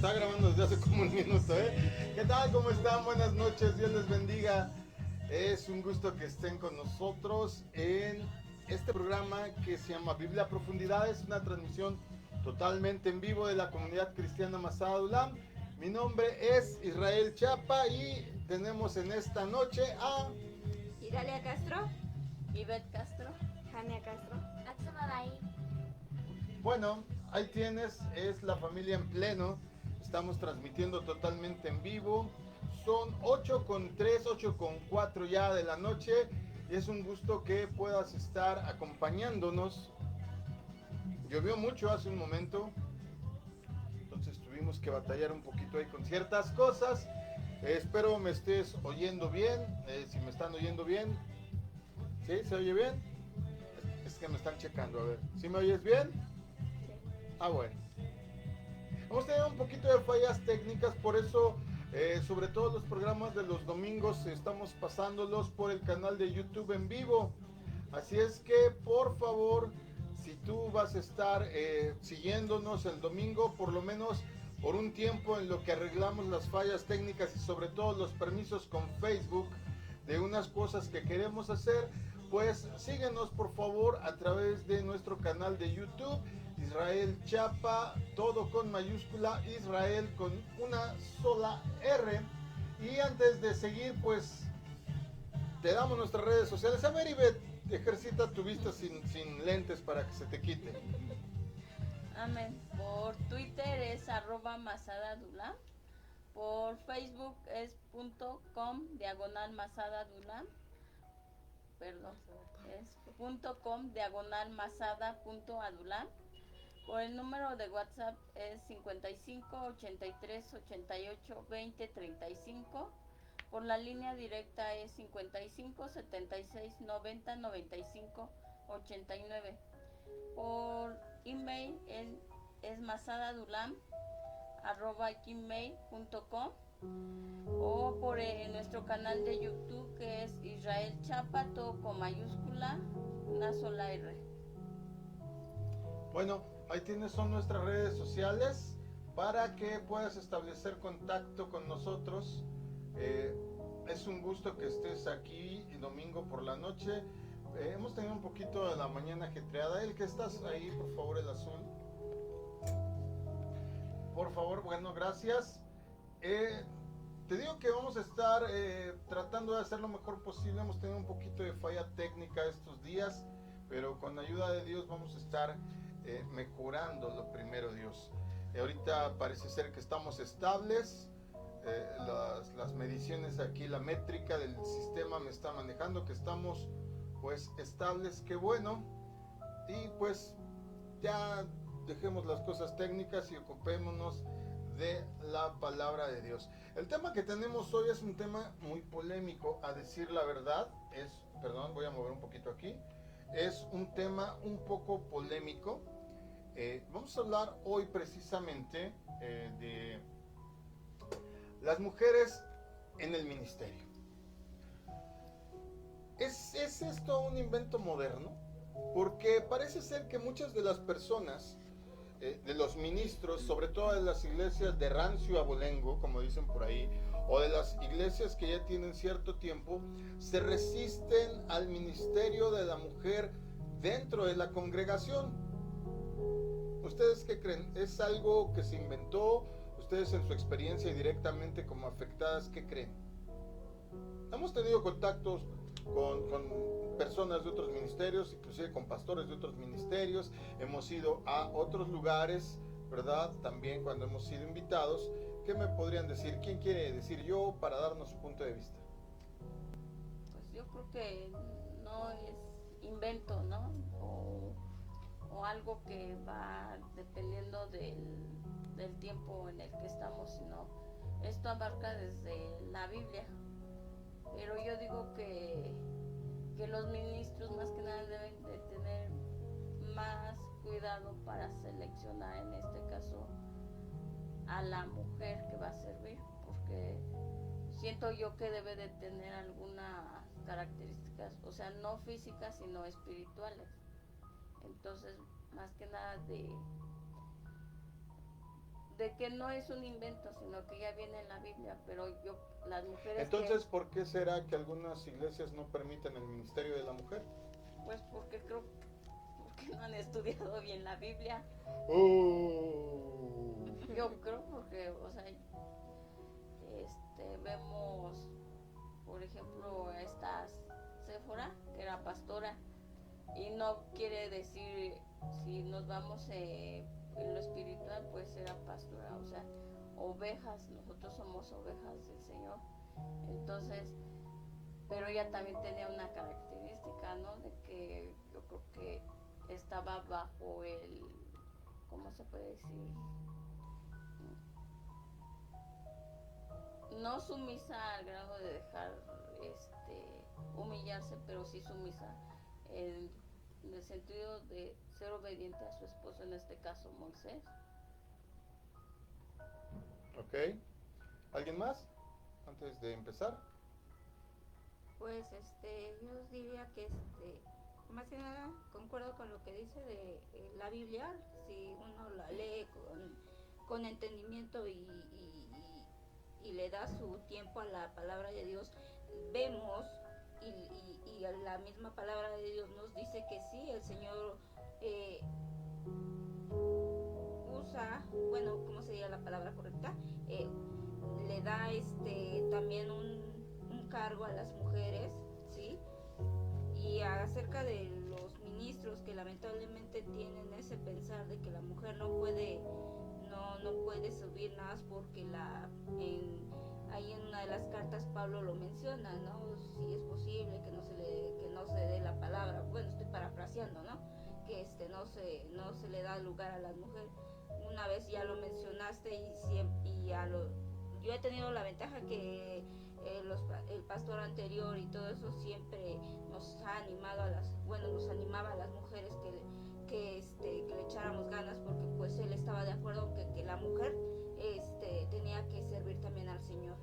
está grabando desde hace como un minuto, ¿eh? ¿Qué tal? ¿Cómo están? Buenas noches, Dios les bendiga. Es un gusto que estén con nosotros en este programa que se llama Biblia a Profundidad. Es una transmisión totalmente en vivo de la comunidad cristiana Masada Dulam. Mi nombre es Israel Chapa y tenemos en esta noche a Iralia Castro, Ivette Castro, Jania Castro. Atsumadai. Bueno, ahí tienes, es la familia en pleno. Estamos transmitiendo totalmente en vivo. Son 8:03, 8:04 ya de la noche. Y es un gusto que puedas estar acompañándonos. Llovió mucho hace un momento. Entonces tuvimos que batallar un poquito ahí con ciertas cosas. Espero me estés oyendo bien. Si me están oyendo bien. ¿Sí? ¿Se oye bien? Es que me están checando. A ver. ¿Sí me oyes bien? Ah, bueno. Hemos tenido un poquito de fallas técnicas, por eso, sobre todo los programas de los domingos, estamos pasándolos por el canal de YouTube en vivo. Así es que, por favor, si tú vas a estar siguiéndonos el domingo, por lo menos por un tiempo en lo que arreglamos las fallas técnicas y sobre todo los permisos con Facebook de unas cosas que queremos hacer, pues síguenos por favor a través de nuestro canal de YouTube. Israel Chapa, todo con mayúscula, Israel con una sola R. Y antes de seguir, pues te damos nuestras redes sociales. A ver, Ivette, ejercita tu vista sin lentes para que se te quite. amén. Por Twitter es @masadadulam. Por Facebook es .com/masadadulam. Perdón, es .com/masada.adulam. Por el número de WhatsApp es 55 83 88 20 35. Por la línea directa es 55 76 90 95 89. Por email es masadadulam@gmail.com, o por nuestro canal de YouTube que es Israel Chapa, todo con mayúscula, una sola R. Bueno, ahí tienes, son nuestras redes sociales para que puedas establecer contacto con nosotros. Es un gusto que estés aquí el domingo por la noche. Hemos tenido un poquito de la mañana ajetreada. El que estás ahí, por favor, el azul. Por favor, bueno, gracias. Te digo que vamos a estar tratando de hacer lo mejor posible. Hemos tenido un poquito de falla técnica estos días, pero con la ayuda de Dios vamos a estar mejorando lo primero, Dios. Ahorita parece ser que estamos estables. Las mediciones aquí, la métrica del sistema me está manejando que estamos pues estables, qué bueno. Y pues ya dejemos las cosas técnicas y ocupémonos de la palabra de Dios. El tema que tenemos hoy es un tema muy polémico, a decir la verdad. Perdón, voy a mover un poquito aquí. Es un tema un poco polémico. Vamos a hablar hoy precisamente de las mujeres en el ministerio. ¿Es esto un invento moderno? Porque parece ser que muchas de las personas, de los ministros, sobre todo de las iglesias de rancio abolengo, como dicen por ahí, o de las iglesias que ya tienen cierto tiempo, se resisten al ministerio de la mujer dentro de la congregación. ¿Ustedes qué creen? ¿Es algo que se inventó? ¿Ustedes en su experiencia y directamente como afectadas, qué creen? Hemos tenido contactos con personas de otros ministerios, inclusive con pastores de otros ministerios. Hemos ido a otros lugares, ¿verdad? También cuando hemos sido invitados. ¿Qué me podrían decir? ¿Quién quiere decir yo para darnos su punto de vista? Pues yo creo que no es invento, ¿no? O algo que va dependiendo del tiempo en el que estamos, sino esto abarca desde la Biblia. Pero yo digo que los ministros más que nada deben de tener más cuidado para seleccionar en este caso a la mujer que va a servir, porque siento yo que debe de tener algunas características, o sea, no físicas sino espirituales. Entonces, más que nada de que no es un invento, sino que ya viene en la Biblia, pero las mujeres Entonces, ¿por qué será que algunas iglesias no permiten el ministerio de la mujer? pues porque no han estudiado bien la Biblia. Oh. Yo creo porque, o sea, vemos, por ejemplo, a esta Séfora, que era pastora, y no quiere decir, si nos vamos en lo espiritual, pues era pastora, o sea, ovejas, nosotros somos ovejas del Señor. Entonces, pero ella también tenía una característica, ¿no? De que yo creo que estaba bajo ¿cómo se puede decir? No sumisa al grado de dejar humillarse, pero sí sumisa en el sentido de ser obediente a su esposo, en este caso Moisés. Ok. ¿Alguien más? Antes de empezar. Pues yo os diría que más que nada concuerdo con lo que dice de la Biblia. Si uno la lee con entendimiento y le da su tiempo a la palabra de Dios, vemos y la misma palabra de Dios nos dice que sí, el Señor usa, bueno, ¿cómo sería la palabra correcta? Le da también un cargo a las mujeres, ¿sí? Y acerca de los ministros que lamentablemente tienen ese pensar de que la mujer no puede subir nada porque ahí en una de las cartas Pablo lo menciona, ¿no? Si es posible que no se dé la palabra, bueno, estoy parafraseando, ¿no? Que no se le da lugar a las mujeres. Una vez ya lo mencionaste yo he tenido la ventaja que el pastor anterior y todo eso siempre nos ha animado nos animaba a las mujeres que le echáramos ganas, porque pues él estaba de acuerdo que la mujer tenía que servir también al Señor,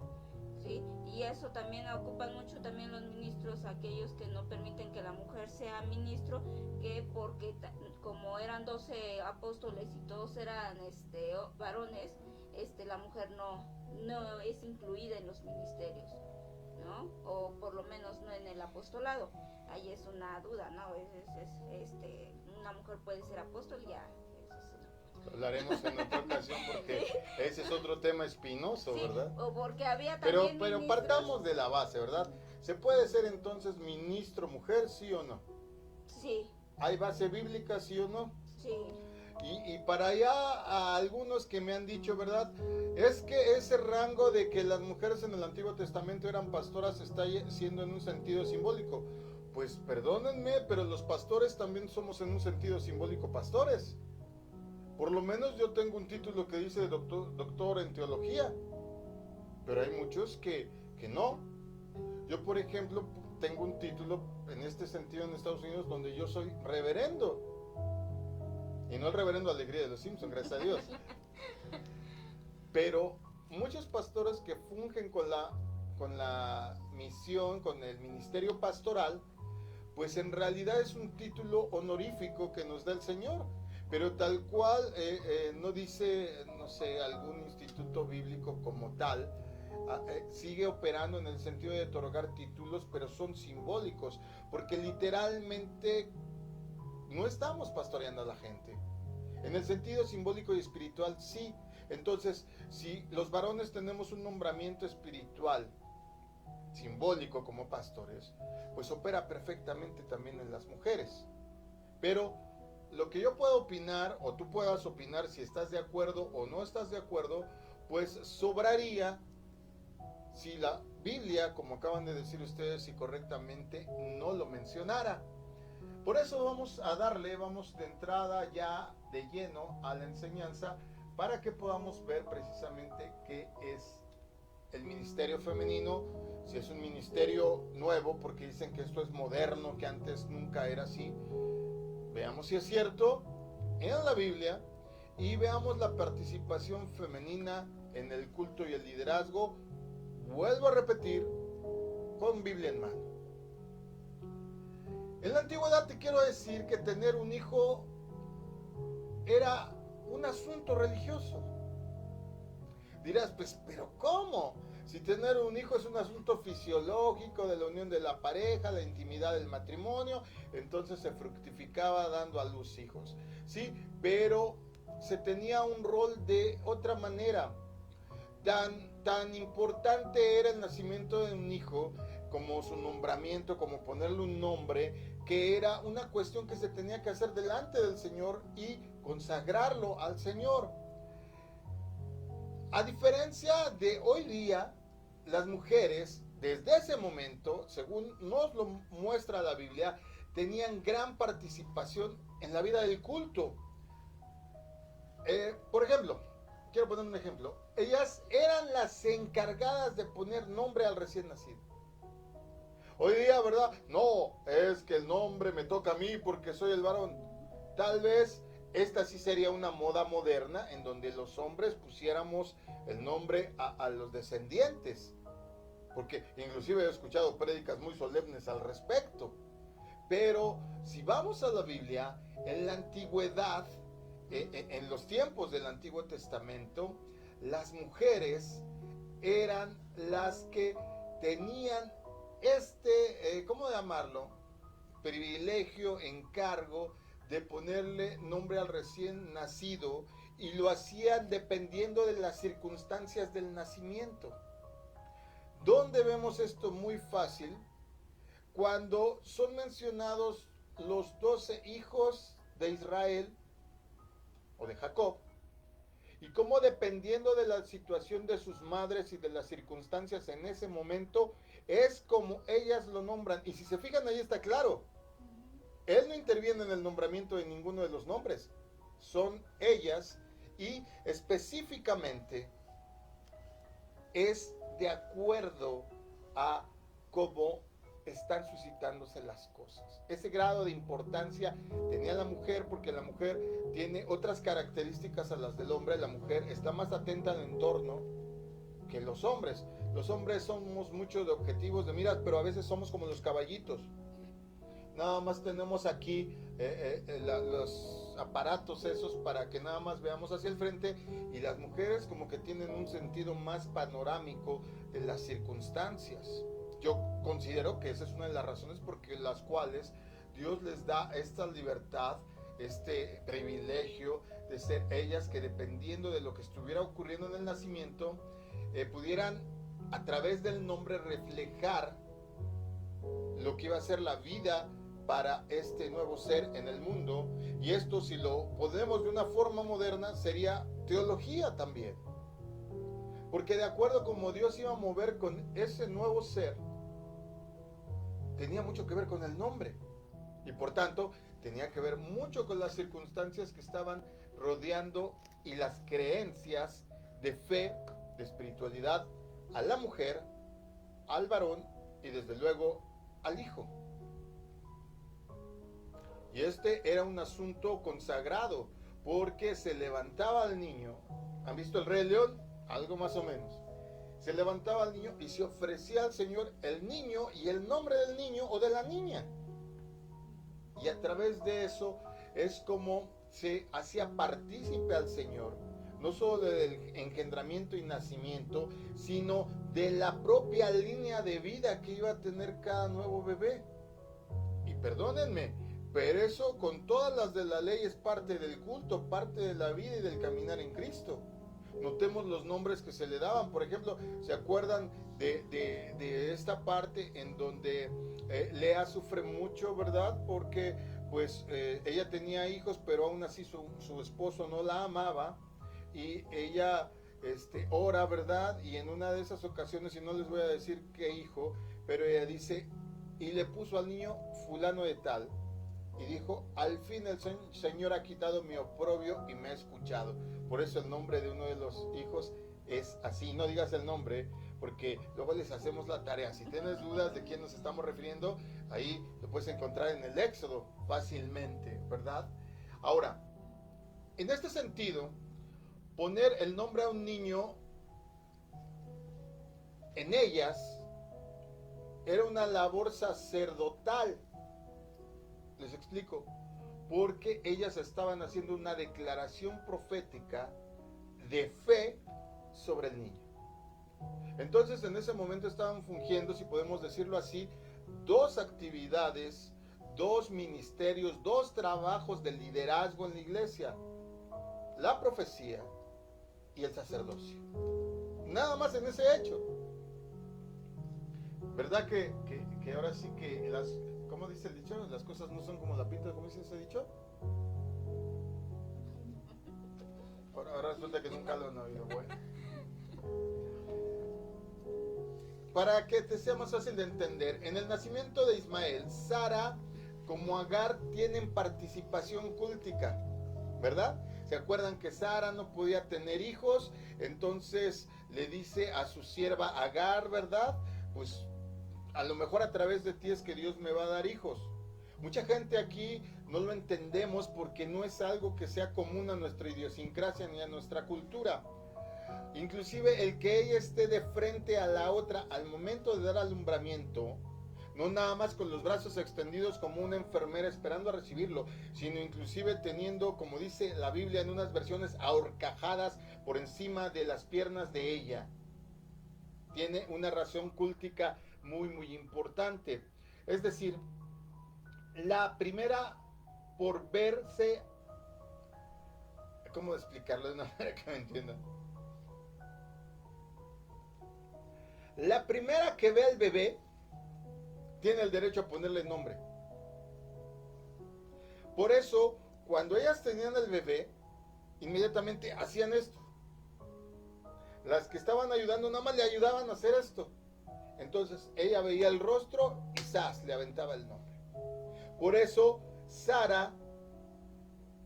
¿sí? Y eso también ocupan mucho también los ministros, aquellos que no permiten que la mujer sea ministro, que porque como eran 12 apóstoles y todos eran varones, la mujer no es incluida en los ministerios, ¿no? O por lo menos no en el apostolado. Ahí es una duda, ¿no? Una mujer puede ser apóstol, ya. Hablaremos en otra ocasión porque ese es otro tema espinoso, sí, ¿verdad? O porque había también pero partamos de la base, ¿verdad? ¿Se puede ser entonces ministro mujer, sí o no? Sí. ¿Hay base bíblica, sí o no? Sí. Y para allá a algunos que me han dicho, ¿verdad? Es que ese rango de que las mujeres en el Antiguo Testamento eran pastoras está siendo en un sentido simbólico. Pues perdónenme, pero los pastores también somos en un sentido simbólico pastores. Por lo menos yo tengo un título que dice doctor en teología, pero hay muchos que no. Yo, por ejemplo, tengo un título en este sentido en Estados Unidos donde yo soy reverendo. Y no el reverendo Alegría de los Simpsons, gracias a Dios. Pero muchos pastores que fungen con la misión, con el ministerio pastoral, pues en realidad es un título honorífico que nos da el Señor. Pero tal cual no dice, no sé, algún instituto bíblico como tal, sigue operando en el sentido de otorgar títulos, pero son simbólicos, porque literalmente no estamos pastoreando a la gente. En el sentido simbólico y espiritual, sí. Entonces, si los varones tenemos un nombramiento espiritual, simbólico como pastores, pues opera perfectamente también en las mujeres. Pero lo que yo puedo opinar, o tú puedas opinar si estás de acuerdo o no estás de acuerdo, pues sobraría si la Biblia, como acaban de decir ustedes y correctamente, no lo mencionara. Por eso vamos de entrada ya de lleno a la enseñanza para que podamos ver precisamente qué es el ministerio femenino, si es un ministerio nuevo, porque dicen que esto es moderno, que antes nunca era así. Veamos si es cierto en la Biblia y veamos la participación femenina en el culto y el liderazgo. Vuelvo a repetir, con Biblia en mano. En la antigüedad te quiero decir que tener un hijo era un asunto religioso. Dirás, pues, pero ¿cómo? Si tener un hijo es un asunto fisiológico de la unión de la pareja, la intimidad del matrimonio, entonces se fructificaba dando a luz hijos, ¿sí? Pero se tenía un rol de otra manera. Tan importante era el nacimiento de un hijo como su nombramiento, como ponerle un nombre, que era una cuestión que se tenía que hacer delante del Señor y consagrarlo al Señor. A diferencia de hoy día, las mujeres, desde ese momento, según nos lo muestra la Biblia, tenían gran participación en la vida del culto. Por ejemplo, quiero poner un ejemplo. Ellas eran las encargadas de poner nombre al recién nacido. Hoy día, ¿verdad? No, es que el nombre me toca a mí porque soy el varón. Tal vez esta sí sería una moda moderna en donde los hombres pusiéramos el nombre a los descendientes. Porque inclusive he escuchado prédicas muy solemnes al respecto. Pero si vamos a la Biblia, en la antigüedad, en los tiempos del Antiguo Testamento, las mujeres eran las que tenían ¿cómo llamarlo? Privilegio, encargo de ponerle nombre al recién nacido, y lo hacían dependiendo de las circunstancias del nacimiento. ¿Dónde vemos esto muy fácil? Cuando son mencionados los 12 hijos de Israel o de Jacob, y cómo dependiendo de la situación de sus madres y de las circunstancias en ese momento, es como ellas lo nombran. Y si se fijan, ahí está claro. Él no interviene en el nombramiento de ninguno de los nombres. Son ellas, y específicamente es de acuerdo a cómo están suscitándose las cosas. Ese grado de importancia tenía la mujer, porque la mujer tiene otras características a las del hombre. La mujer está más atenta al entorno que los hombres. Los hombres somos muchos de objetivos de miras, pero a veces somos como los caballitos. Nada más tenemos aquí los aparatos esos para que nada más veamos hacia el frente, y las mujeres como que tienen un sentido más panorámico de las circunstancias. Yo considero que esa es una de las razones por las cuales Dios les da esta libertad, este privilegio de ser ellas que, dependiendo de lo que estuviera ocurriendo en el nacimiento, pudieran a través del nombre reflejar lo que iba a ser la vida para este nuevo ser en el mundo. Y esto, si lo ponemos de una forma moderna, sería teología también, porque de acuerdo como Dios iba a mover con ese nuevo ser, tenía mucho que ver con el nombre, y por tanto tenía que ver mucho con las circunstancias que estaban rodeando y las creencias de fe, de espiritualidad, a la mujer, al varón y desde luego al hijo. Y este era un asunto consagrado, porque se levantaba al niño. ¿Han visto el Rey León? Algo más o menos. Se levantaba al niño y se ofrecía al Señor el niño y el nombre del niño o de la niña. Y a través de eso es como se hacía partícipe al Señor, no solo del engendramiento y nacimiento, sino de la propia línea de vida que iba a tener cada nuevo bebé. Y perdónenme, pero eso, con todas las de la ley, es parte del culto, parte de la vida y del caminar en Cristo. Notemos los nombres que se le daban. Por ejemplo, ¿se acuerdan de esta parte en donde Lea sufre mucho, verdad? Porque pues ella tenía hijos, pero aún así su esposo no la amaba, y ella ora, ¿verdad? Y en una de esas ocasiones, y no les voy a decir qué hijo, pero ella dice, y le puso al niño fulano de tal, y dijo, al fin el Señor ha quitado mi oprobio y me ha escuchado. Por eso el nombre de uno de los hijos es así. No digas el nombre, porque luego les hacemos la tarea. Si tienes dudas de quién nos estamos refiriendo, ahí lo puedes encontrar en el Éxodo fácilmente, ¿verdad? Ahora, en este sentido, poner el nombre a un niño en ellas era una labor sacerdotal. Les explico. Porque ellas estaban haciendo una declaración profética de fe sobre el niño. Entonces en ese momento estaban fungiendo, si podemos decirlo así, dos actividades, dos ministerios, dos trabajos de liderazgo en la iglesia: la profecía y el sacerdocio. Nada más en ese hecho. ¿Verdad que ahora sí que ¿cómo dice el dicho? Las cosas no son como la pinta, ¿cómo dice ese dicho? Ahora resulta que nunca lo han oído. Bueno. Para que te sea más fácil de entender, en el nacimiento de Ismael, Sara como Agar tienen participación cúltica, ¿verdad? ¿Se acuerdan que Sara no podía tener hijos? Entonces le dice a su sierva Agar, ¿verdad? Pues a lo mejor a través de ti es que Dios me va a dar hijos. Mucha gente aquí no lo entendemos porque no es algo que sea común a nuestra idiosincrasia ni a nuestra cultura. Inclusive el que ella esté de frente a la otra al momento de dar alumbramiento, no nada más con los brazos extendidos como una enfermera esperando a recibirlo, sino inclusive teniendo, como dice la Biblia en unas versiones, ahorcajadas por encima de las piernas de ella. Tiene una razón cúltica muy muy importante. Es decir, la primera por verse, ¿cómo explicarlo de una manera que me entiendan? La primera que ve al bebé tiene el derecho a ponerle nombre. Por eso, cuando ellas tenían el bebé, inmediatamente hacían esto. Las que estaban ayudando nada más le ayudaban a hacer esto. Entonces ella veía el rostro y ¡zas!, le aventaba el nombre. Por eso Sara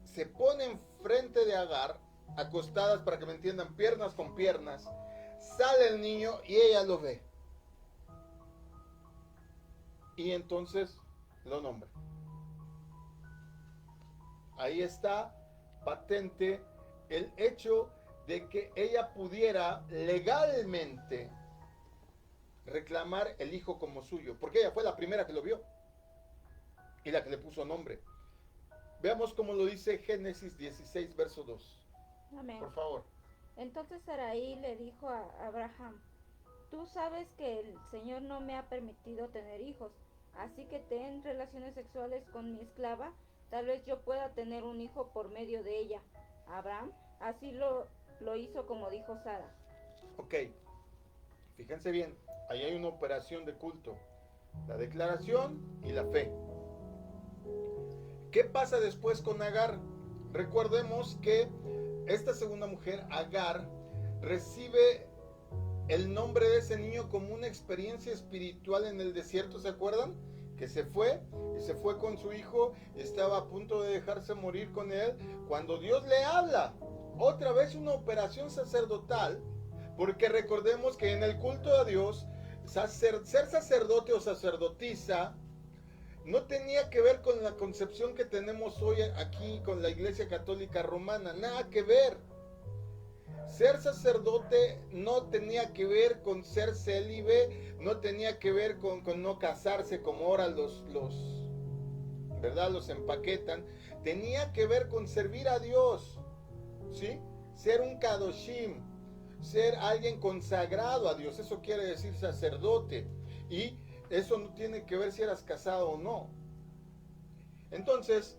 se pone enfrente de Agar, acostadas, para que me entiendan, piernas con piernas. Sale el niño y ella lo ve. Y entonces lo nombra. Ahí está patente el hecho de que ella pudiera legalmente reclamar el hijo como suyo, porque ella fue la primera que lo vio y la que le puso nombre. Veamos cómo lo dice Génesis 16, verso 2. Amén. Por favor. Entonces Sarai le dijo a Abraham: tú sabes que el Señor no me ha permitido tener hijos, así que ten relaciones sexuales con mi esclava, tal vez yo pueda tener un hijo por medio de ella. Abraham así lo hizo como dijo Sara. Ok, fíjense bien, ahí hay una operación de culto, la declaración y la fe. ¿Qué pasa después con Agar? Recordemos que esta segunda mujer, Agar, recibe el nombre de ese niño como una experiencia espiritual en el desierto, ¿se acuerdan? Que se fue y se fue con su hijo y estaba a punto de dejarse morir con él cuando Dios le habla. Otra vez una operación sacerdotal, porque recordemos que en el culto a Dios, ser sacerdote o sacerdotisa no tenía que ver con la concepción que tenemos hoy aquí con la Iglesia Católica Romana, nada que ver. Ser sacerdote no tenía que ver con ser célibe, no tenía que ver con no casarse como ahora ¿verdad? Los empaquetan. Tenía que ver con servir a Dios, ¿sí? Ser un kadoshim, ser alguien consagrado a Dios, eso quiere decir sacerdote. Y eso no tiene que ver si eras casado o no. Entonces,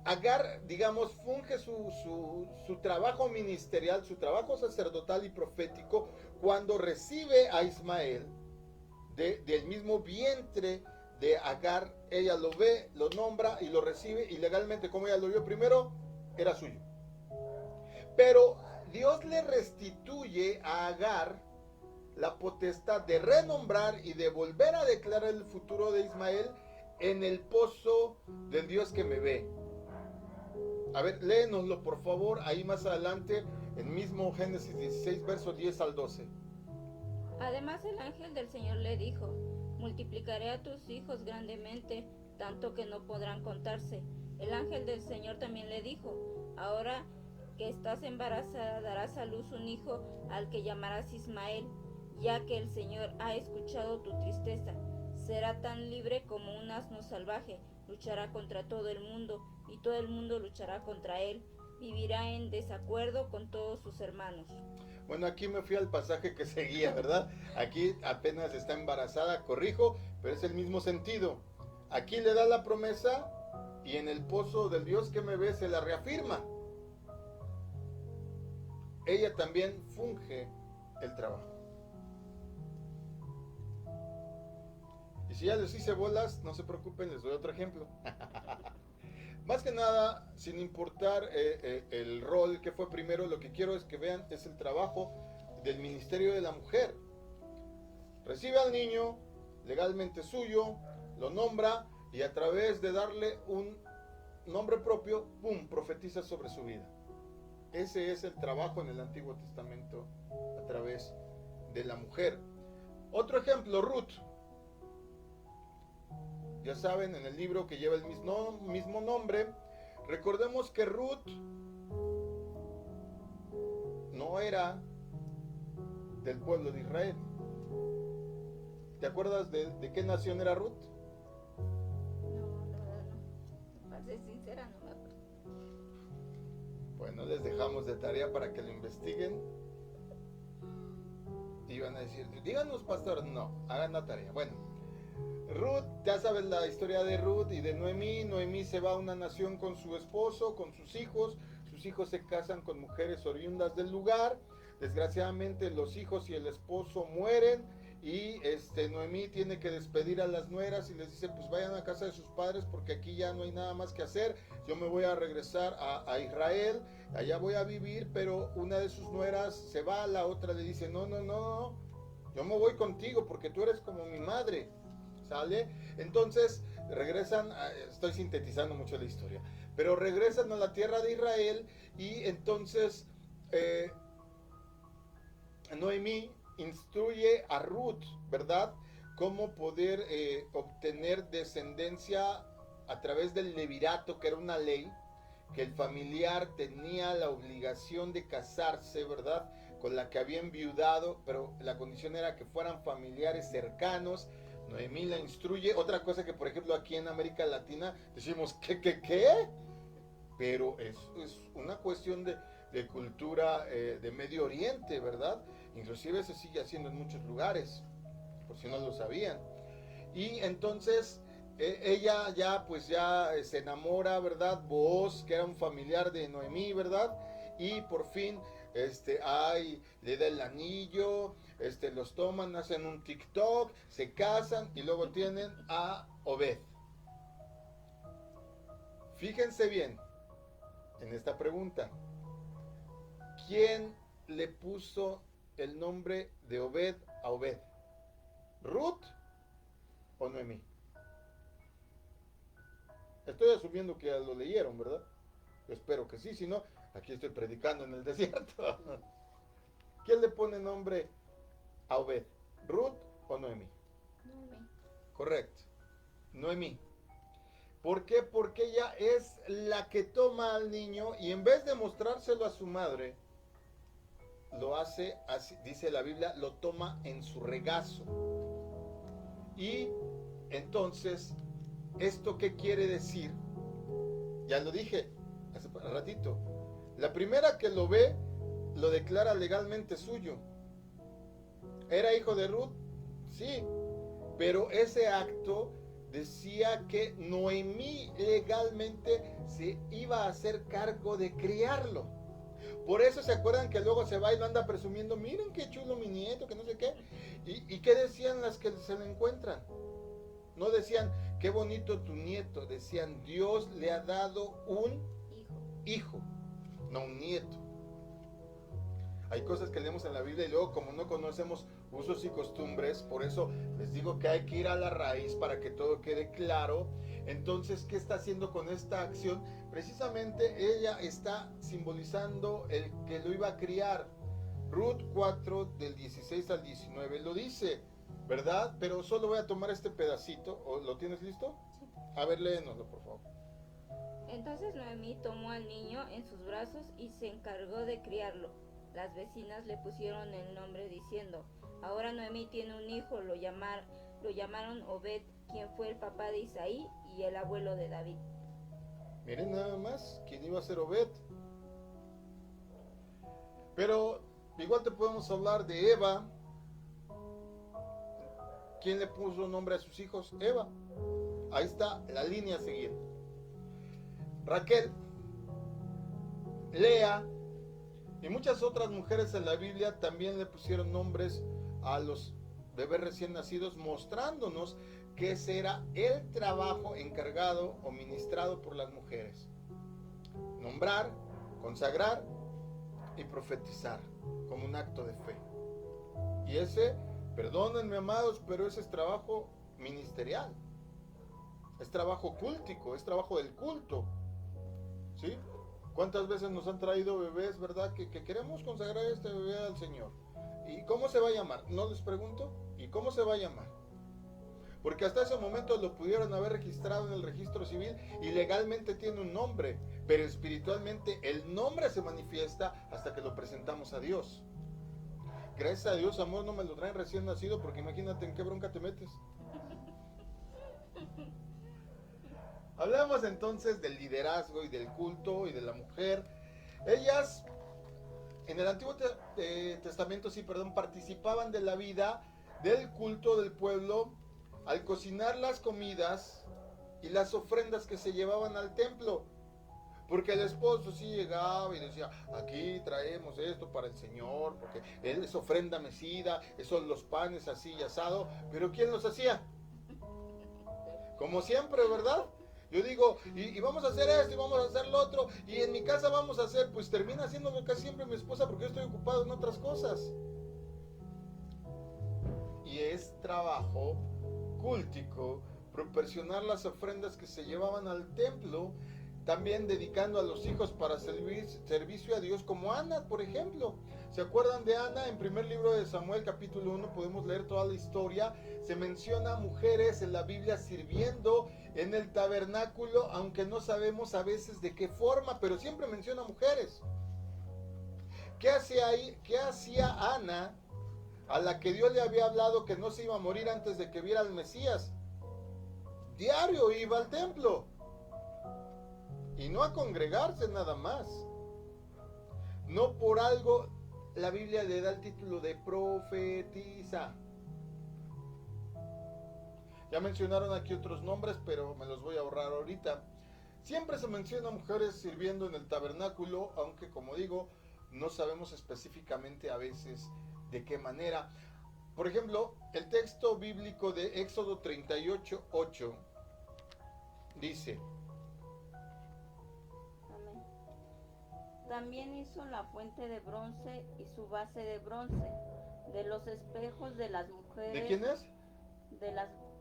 Agar, digamos, funge su trabajo ministerial, su trabajo sacerdotal y profético cuando recibe a Ismael del mismo vientre de Agar. Ella lo ve, lo nombra y lo recibe, y legalmente, como ella lo vio primero, era suyo. Pero Dios le restituye a Agar la potestad de renombrar y de volver a declarar el futuro de Ismael en el pozo del Dios que me ve. A ver, léenoslo por favor, ahí más adelante, en mismo Génesis 16, versos 10 al 12. Además el ángel del Señor le dijo: multiplicaré a tus hijos grandemente, tanto que no podrán contarse. El ángel del Señor también le dijo: ahora que estás embarazada darás a luz un hijo al que llamarás Ismael, ya que el Señor ha escuchado tu tristeza. Será tan libre como un asno salvaje, luchará contra todo el mundo, y todo el mundo luchará contra él, vivirá en desacuerdo con todos sus hermanos. Bueno, aquí me fui al pasaje que seguía, ¿verdad? Aquí apenas está embarazada, corrijo, pero es el mismo sentido. Aquí le da la promesa y en el pozo del Dios que me ve se la reafirma. Ella también funge el trabajo. Y si ya les hice bolas, no se preocupen, les doy otro ejemplo. Más que nada, sin importar el rol que fue primero, lo que quiero es que vean es el trabajo del ministerio de la mujer. Recibe al niño, legalmente suyo, lo nombra y a través de darle un nombre propio, ¡pum!, profetiza sobre su vida. Ese es el trabajo en el Antiguo Testamento a través de la mujer. Otro ejemplo, Ruth. Ya saben, en el libro que lleva el mismo nombre, recordemos que Ruth no era del pueblo de Israel. ¿Te acuerdas de qué nación era Ruth? No, la verdad no. Para ser sincera, no me acuerdo. Bueno, les dejamos de tarea para que lo investiguen. Y van a decir, díganos, pastor. No, hagan la tarea. Bueno, Ruth, ya sabes la historia de Ruth y de Noemí. Noemí se va a una nación con su esposo, con sus hijos. Sus hijos se casan con mujeres oriundas del lugar. Desgraciadamente los hijos y el esposo mueren. Y Noemí tiene que despedir a las nueras y les dice, pues vayan a casa de sus padres porque aquí ya no hay nada más que hacer. Yo me voy a regresar a Israel, allá voy a vivir, pero una de sus nueras se va, la otra le dice, no, yo me voy contigo porque tú eres como mi madre, ¿sale? Entonces regresan, estoy sintetizando mucho la historia, pero regresan a la tierra de Israel y entonces Noemí instruye a Ruth, ¿verdad? Cómo poder obtener descendencia a través del levirato, que era una ley, que el familiar tenía la obligación de casarse, ¿verdad? Con la que había enviudado, pero la condición era que fueran familiares cercanos. Noemí la instruye. Otra cosa que, por ejemplo, aquí en América Latina decimos, ¿qué? Pero es una cuestión de cultura de Medio Oriente, ¿verdad? Inclusive se sigue haciendo en muchos lugares, por si no lo sabían. Y entonces ella ya se enamora, ¿verdad? Booz, que era un familiar de Noemí, ¿verdad? Y por fin le da el anillo, los toman, hacen un TikTok, se casan y luego tienen a Obed. Fíjense bien en esta pregunta. ¿Quién le puso el nombre de Obed a Obed? ¿Ruth o Noemí? Estoy asumiendo que ya lo leyeron, ¿verdad? Yo espero que sí, si no, aquí estoy predicando en el desierto. ¿Quién le pone nombre a Obed? ¿Ruth o Noemí? Noemí. Correcto, Noemí. ¿Por qué? Porque ella es la que toma al niño y en vez de mostrárselo a su madre, lo hace, así, dice la Biblia, lo toma en su regazo. Y entonces, ¿esto qué quiere decir? Ya lo dije hace un ratito. La primera que lo ve, lo declara legalmente suyo. ¿Era hijo de Ruth? Sí. Pero ese acto decía que Noemí legalmente se iba a hacer cargo de criarlo. Por eso se acuerdan que luego se va y lo anda presumiendo, miren qué chulo mi nieto, que no sé qué. ¿Y qué decían las que se lo encuentran? No decían, qué bonito tu nieto, decían, Dios le ha dado un hijo, no un nieto. Hay cosas que leemos en la Biblia y luego como no conocemos usos y costumbres, por eso les digo que hay que ir a la raíz para que todo quede claro. Entonces, ¿qué está haciendo con esta acción? Precisamente ella está simbolizando el que lo iba a criar. Ruth 4 del 16 al 19 lo dice, ¿verdad? Pero solo voy a tomar este pedacito. ¿Lo tienes listo? Sí. A ver, léenoslo, por favor. Entonces Noemí tomó al niño en sus brazos y se encargó de criarlo. Las vecinas le pusieron el nombre diciendo, ahora Noemí tiene un hijo, lo llamaron Obed, quien fue el papá de Isaí y el abuelo de David. Miren nada más, ¿quién iba a ser Obed? Pero igual te podemos hablar de Eva. ¿Quién le puso nombre a sus hijos? Eva. Ahí está la línea a seguir. Raquel, Lea y muchas otras mujeres en la Biblia también le pusieron nombres a los bebés recién nacidos, mostrándonos que ese era el trabajo encargado o ministrado por las mujeres. Nombrar, consagrar y profetizar como un acto de fe. Y ese, perdónenme amados, pero ese es trabajo ministerial. Es trabajo cúltico, es trabajo del culto. ¿Sí? ¿Cuántas veces nos han traído bebés, verdad? Que queremos consagrar este bebé al Señor. ¿Y cómo se va a llamar? No les pregunto. ¿Y cómo se va a llamar? Porque hasta ese momento lo pudieron haber registrado en el registro civil y legalmente tiene un nombre, pero espiritualmente el nombre se manifiesta hasta que lo presentamos a Dios. Gracias a Dios, amor, no me lo traen recién nacido, porque imagínate en qué bronca te metes. Hablamos entonces del liderazgo y del culto y de la mujer. Ellas en el Antiguo Testamento, participaban de la vida del culto del pueblo al cocinar las comidas y las ofrendas que se llevaban al templo. Porque el esposo sí llegaba y decía, aquí traemos esto para el Señor, porque él es ofrenda mecida, son los panes así y asado. Pero ¿quién los hacía? Como siempre, ¿verdad? Yo digo, y vamos a hacer esto y vamos a hacer lo otro, y en mi casa vamos a hacer, pues termina haciéndolo casi siempre mi esposa porque yo estoy ocupado en otras cosas. Y es trabajo cúltico proporcionar las ofrendas que se llevaban al templo, también dedicando a los hijos para servicio a Dios, como Ana, por ejemplo. ¿Se acuerdan de Ana? En primer libro de Samuel, capítulo 1, podemos leer toda la historia. Se menciona mujeres en la Biblia sirviendo en el tabernáculo, aunque no sabemos a veces de qué forma, pero siempre menciona mujeres. ¿Qué hacía ahí? ¿Qué hacía Ana, a la que Dios le había hablado que no se iba a morir antes de que viera al Mesías? Diario iba al templo. Y no a congregarse nada más. No por algo la Biblia le da el título de profetiza. Ya mencionaron aquí otros nombres, pero me los voy a ahorrar ahorita. Siempre se menciona mujeres sirviendo en el tabernáculo, aunque como digo, no sabemos específicamente a veces de qué manera. Por ejemplo, el texto bíblico de Éxodo 38:8 dice: También hizo la fuente de bronce y su base de bronce, de los espejos de las mujeres. ¿De quién es?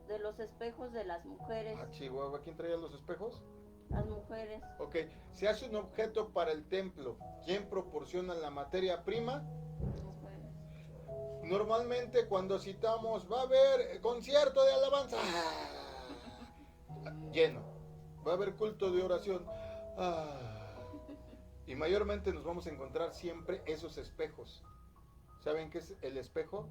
De los espejos de las mujeres. Ah, Chihuahua, ¿quién traía los espejos? Las mujeres. Ok, se hace un objeto para el templo. ¿Quién proporciona la materia prima? Mujeres. Normalmente cuando citamos, va a haber concierto de alabanza, lleno. Va a haber culto de oración. Y mayormente nos vamos a encontrar siempre esos espejos. ¿Saben qué es el espejo?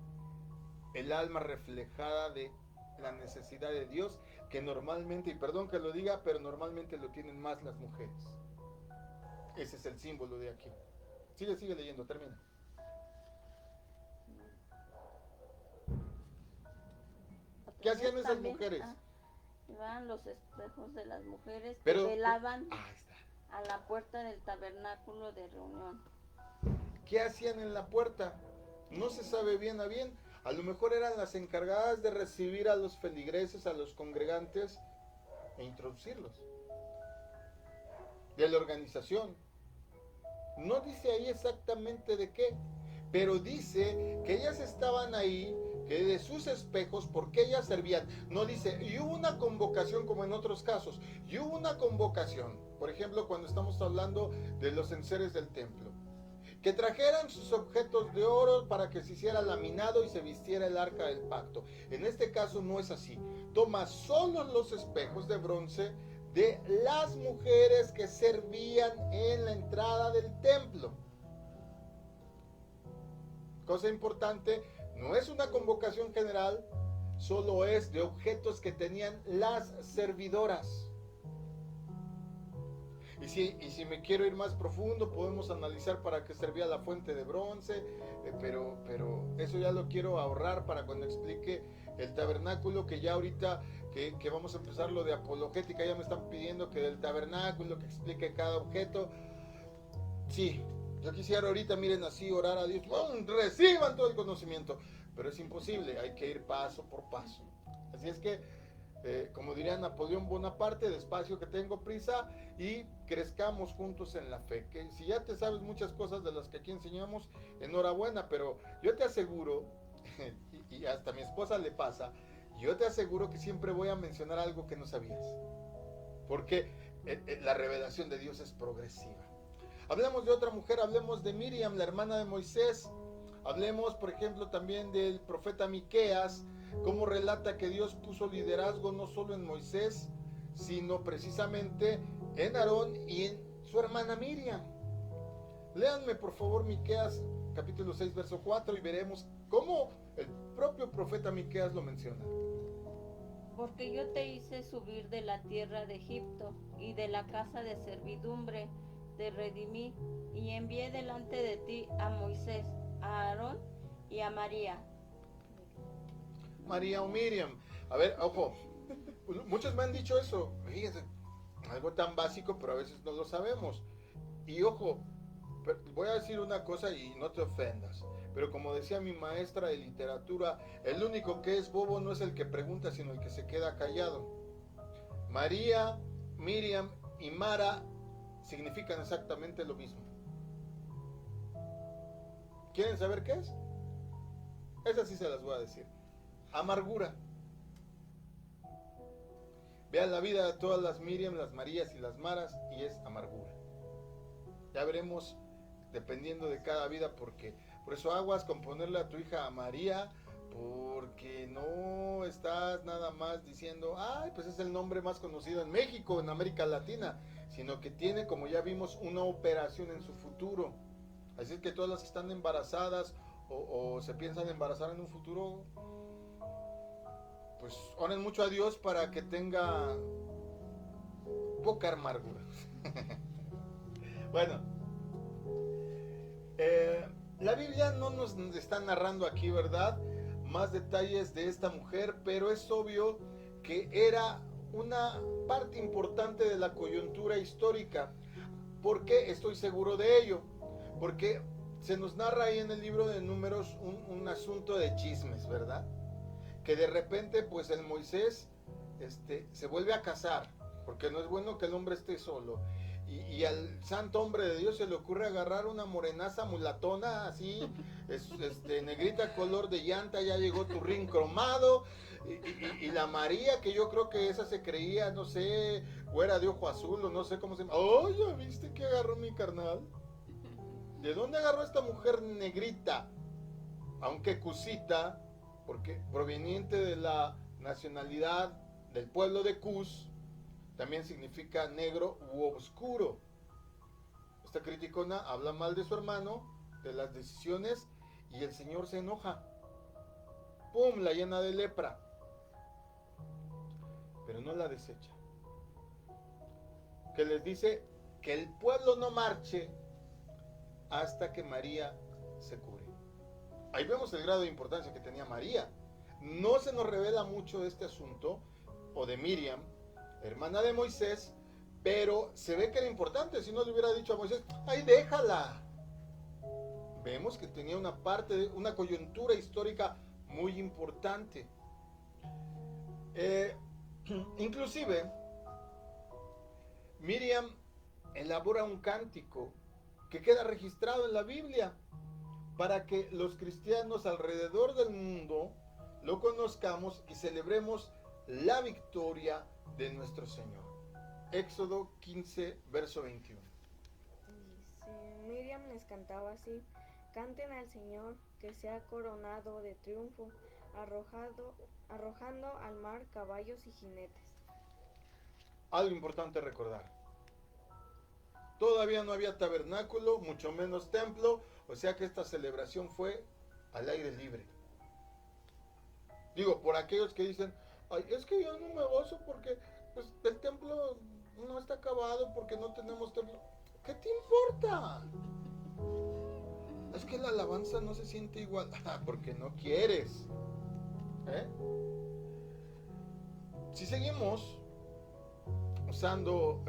El alma reflejada de la necesidad de Dios, que normalmente, y perdón que lo diga, pero normalmente lo tienen más las mujeres. Ese es el símbolo de aquí. Sigue leyendo, termina. ¿Qué hacían esas mujeres? Llevaban los espejos de las mujeres que Pero, velaban ahí está. a la puerta del tabernáculo de reunión. ¿Qué hacían en la puerta? No se sabe bien a bien. A lo mejor eran las encargadas de recibir a los feligreses, a los congregantes e introducirlos. De la organización. No dice ahí exactamente de qué, pero dice que ellas estaban ahí, que de sus espejos, porque ellas servían. No dice, y hubo una convocación como en otros casos, y hubo una convocación, por ejemplo, cuando estamos hablando de los enseres del templo, que trajeran sus objetos de oro para que se hiciera laminado y se vistiera el arca del pacto. En este caso no es así. Toma solo los espejos de bronce de las mujeres que servían en la entrada del templo. Cosa importante, no es una convocación general, solo es de objetos que tenían las servidoras. Y si me quiero ir más profundo, podemos analizar para qué servía la fuente de bronce, pero eso ya lo quiero ahorrar para cuando explique el tabernáculo, que ya ahorita que vamos a empezar lo de apologética, ya me están pidiendo que del tabernáculo, que explique cada objeto. Sí, yo quisiera ahorita, miren así, orar a Dios, ¡pum!, reciban todo el conocimiento, pero es imposible, hay que ir paso por paso. Así es que, como diría Napoleón Bonaparte, despacio que tengo prisa, y crezcamos juntos en la fe. Que si ya te sabes muchas cosas de las que aquí enseñamos, enhorabuena, pero yo te aseguro, y hasta a mi esposa le pasa, yo te aseguro que siempre voy a mencionar algo que no sabías, porque la revelación de Dios es progresiva. Hablemos de otra mujer, hablemos de Miriam, la hermana de Moisés. Hablemos, por ejemplo, también del profeta Miqueas, cómo relata que Dios puso liderazgo no solo en Moisés, sino precisamente en Aarón y en su hermana Miriam. Léanme, por favor, Miqueas, capítulo 6, verso 4, y veremos cómo el propio profeta Miqueas lo menciona. Porque yo te hice subir de la tierra de Egipto y de la casa de servidumbre, te redimí y envié delante de ti a Moisés, a Aarón y a María. María o Miriam. A ver, ojo, muchos me han dicho eso, fíjense, algo tan básico, pero a veces no lo sabemos. Y ojo, voy a decir una cosa y no te ofendas, pero como decía mi maestra de literatura, el único que es bobo no es el que pregunta, sino el que se queda callado. María, Miriam y Mara significan exactamente lo mismo. ¿Quieren saber qué es? Esas sí se las voy a decir. Amargura. Vean la vida de todas las Miriam, las Marías y las Maras, y es amargura. Ya veremos, dependiendo de cada vida, porque por eso aguas con ponerle a tu hija a María, porque no estás nada más diciendo, ay, pues es el nombre más conocido en México, en América Latina, sino que tiene, como ya vimos, una operación en su futuro. Así es que todas las que están embarazadas o se piensan embarazar en un futuro, pues oren mucho a Dios para que tenga poca amargura. Bueno, la Biblia no nos está narrando aquí, ¿verdad?, más detalles de esta mujer, pero es obvio que era una parte importante de la coyuntura histórica. ¿Por qué estoy seguro de ello? Porque se nos narra ahí en el libro de Números un asunto de chismes, ¿verdad? Que de repente, pues el Moisés se vuelve a casar, porque no es bueno que el hombre esté solo. Y al santo hombre de Dios se le ocurre agarrar una morenaza mulatona, así, negrita color de llanta, ya llegó turrín cromado, y la María, que yo creo que esa se creía, no sé, güera de ojo azul, o no sé cómo se llama. ¡Oh, ya viste que agarró mi carnal! ¿De dónde agarró esta mujer negrita? Aunque cusita, porque proveniente de la nacionalidad del pueblo de Cus, también significa negro u oscuro. Esta criticona habla mal de su hermano, de las decisiones, y el Señor se enoja. ¡Pum!, la llena de lepra. Pero no la desecha. Que les dice que el pueblo no marche hasta que María se cure. Ahí vemos el grado de importancia que tenía María. No se nos revela mucho de este asunto, o de Miriam, hermana de Moisés, pero se ve que era importante. Si no le hubiera dicho a Moisés, ¡ay, déjala! Vemos que tenía una coyuntura histórica muy importante. Inclusive, Miriam elabora un cántico que queda registrado en la Biblia para que los cristianos alrededor del mundo lo conozcamos y celebremos la victoria de nuestro Señor. Éxodo 15, verso 21. Dice, Miriam les cantaba así: canten al Señor, que se ha coronado de triunfo, arrojando al mar caballos y jinetes. Algo importante recordar: todavía no había tabernáculo, mucho menos templo, o sea que esta celebración fue al aire libre. Digo, por aquellos que dicen, ay, es que yo no me gozo porque pues, el templo no está acabado porque no tenemos templo. ¿Qué te importa? Es que la alabanza no se siente igual. Porque no quieres. Si seguimos usando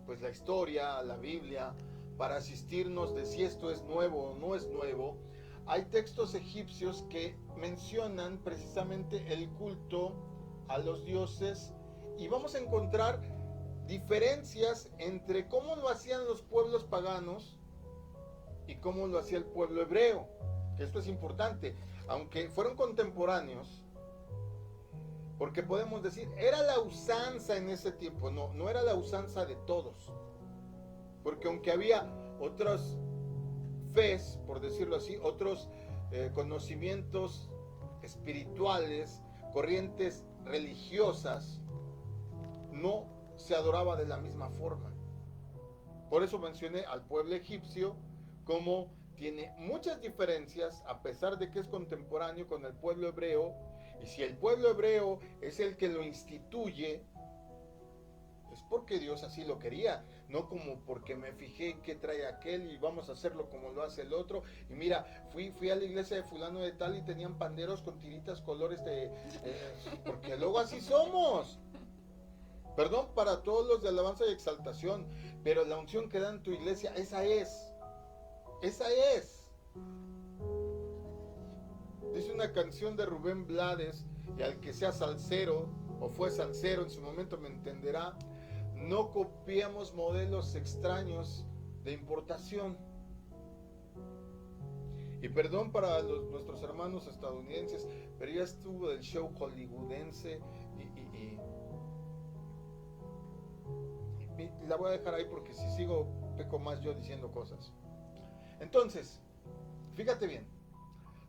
pues la historia, la Biblia, para asistirnos de si esto es nuevo o no es nuevo, hay textos egipcios que mencionan precisamente el culto a los dioses, y vamos a encontrar diferencias entre cómo lo hacían los pueblos paganos y cómo lo hacía el pueblo hebreo, que esto es importante, aunque fueron contemporáneos, porque podemos decir, era la usanza en ese tiempo, no era la usanza de todos, porque aunque había otras fes, por decirlo así, otros conocimientos espirituales, corrientes religiosas, no se adoraba de la misma forma. Por eso mencioné al pueblo egipcio como tiene muchas diferencias, a pesar de que es contemporáneo con el pueblo hebreo. Y si el pueblo hebreo es el que lo instituye, es porque Dios así lo quería, no como porque me fijé en qué trae aquel y vamos a hacerlo como lo hace el otro. Y mira, fui a la iglesia de fulano de tal y tenían panderos con tiritas colores de... porque luego así somos. Perdón para todos los de alabanza y exaltación, pero la unción que da en tu iglesia, esa es. Esa es. Dice una canción de Rubén Blades, y al que sea salsero, o fue salsero en su momento me entenderá, no copiemos modelos extraños de importación. Y perdón para nuestros hermanos estadounidenses, pero ya estuvo del show hollywoodense y la voy a dejar ahí porque si sigo peco más yo diciendo cosas. Entonces, fíjate bien,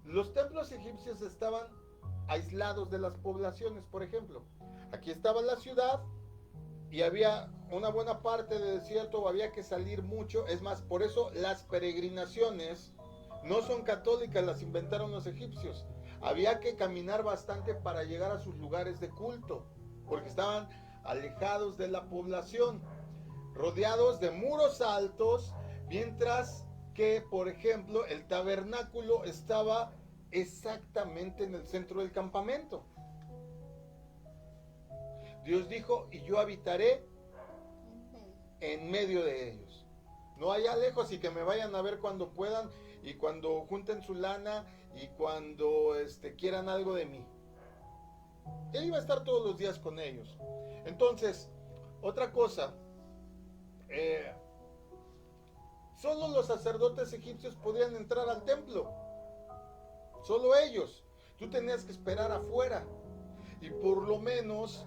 los templos egipcios estaban aislados de las poblaciones. Por ejemplo, aquí estaba la ciudad y había una buena parte de desierto, había que salir mucho. Es más, por eso las peregrinaciones no son católicas, las inventaron los egipcios. Había que caminar bastante para llegar a sus lugares de culto, porque estaban alejados de la población, rodeados de muros altos, mientras que, por ejemplo, el tabernáculo estaba exactamente en el centro del campamento. Dios dijo, y yo habitaré en medio de ellos. No allá lejos y que me vayan a ver cuando puedan y cuando junten su lana y cuando quieran algo de mí. Él iba a estar todos los días con ellos. Entonces, otra cosa, solo los sacerdotes egipcios podían entrar al templo. Solo ellos. Tú tenías que esperar afuera. Y por lo menos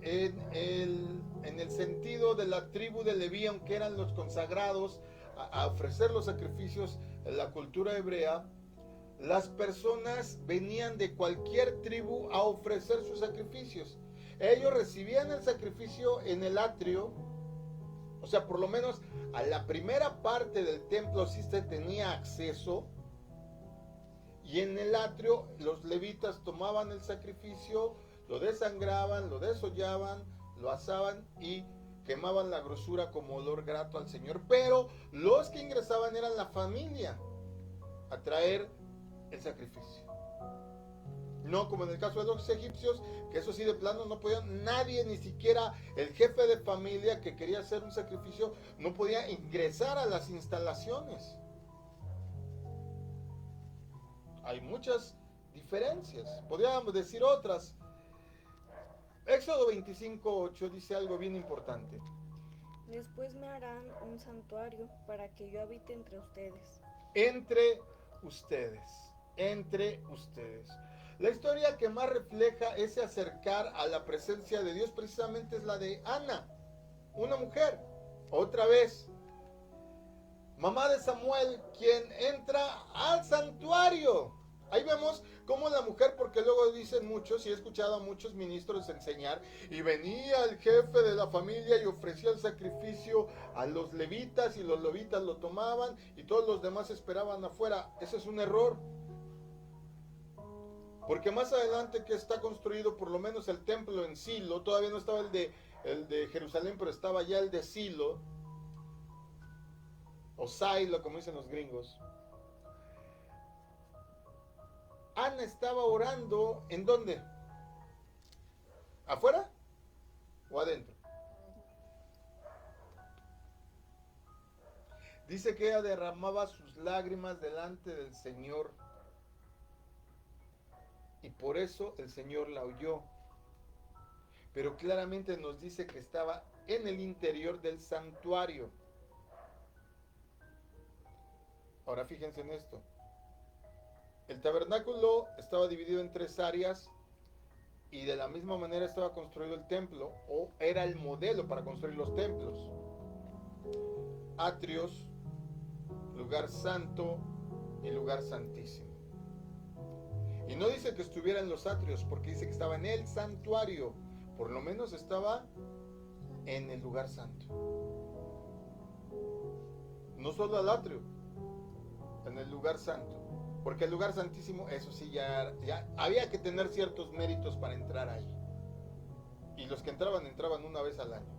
en el sentido de la tribu de Leví, aunque eran los consagrados a ofrecer los sacrificios en la cultura hebrea, las personas venían de cualquier tribu a ofrecer sus sacrificios. Ellos recibían el sacrificio en el atrio, o sea, por lo menos a la primera parte del templo sí se tenía acceso, y en el atrio los levitas tomaban el sacrificio, lo desangraban, lo desollaban, lo asaban y quemaban la grosura como olor grato al Señor. Pero los que ingresaban eran la familia a traer el sacrificio. No como en el caso de los egipcios, que eso sí de plano no podían, nadie, ni siquiera el jefe de familia que quería hacer un sacrificio, no podía ingresar a las instalaciones. Hay muchas diferencias, podríamos decir otras. Éxodo 25:8 dice algo bien importante. Después me harán un santuario para que yo habite entre ustedes. Entre ustedes. La historia que más refleja ese acercar a la presencia de Dios precisamente es la de Ana, una mujer, otra vez, mamá de Samuel, quien entra al santuario. Ahí vemos cómo la mujer, porque luego dicen muchos, y he escuchado a muchos ministros enseñar, y venía el jefe de la familia y ofrecía el sacrificio a los levitas, y los levitas lo tomaban, y todos los demás esperaban afuera. Ese es un error. Porque más adelante que está construido por lo menos el templo en Silo, todavía no estaba el de Jerusalén, pero estaba ya el de Silo, o Silo, como dicen los gringos. Ana estaba orando, ¿en dónde? ¿Afuera o adentro? Dice que ella derramaba sus lágrimas delante del Señor. Y por eso el Señor la oyó. Pero claramente nos dice que estaba en el interior del santuario. Ahora fíjense en esto. El tabernáculo estaba dividido en 3 áreas y de la misma manera estaba construido el templo, o era el modelo para construir los templos. Atrios, lugar santo y lugar santísimo. Y no dice que estuviera en los atrios, porque dice que estaba en el santuario. Por lo menos estaba en el lugar santo. No solo al atrio, en el lugar santo. Porque el lugar santísimo, eso sí, ya había que tener ciertos méritos para entrar ahí. Y los que entraban una vez al año.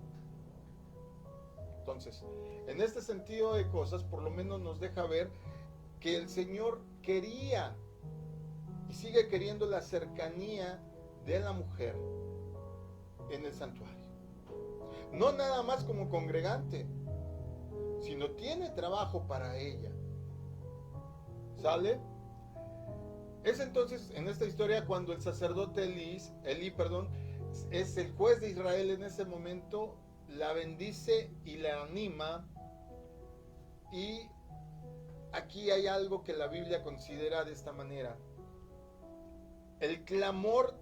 Entonces, en este sentido de cosas, por lo menos nos deja ver que el Señor quería y sigue queriendo la cercanía de la mujer en el santuario. No nada más como congregante, sino tiene trabajo para ella. ¿Sale? Es entonces en esta historia cuando el sacerdote Elí, es el juez de Israel en ese momento, la bendice y la anima. Y aquí hay algo que la Biblia considera de esta manera. El clamor,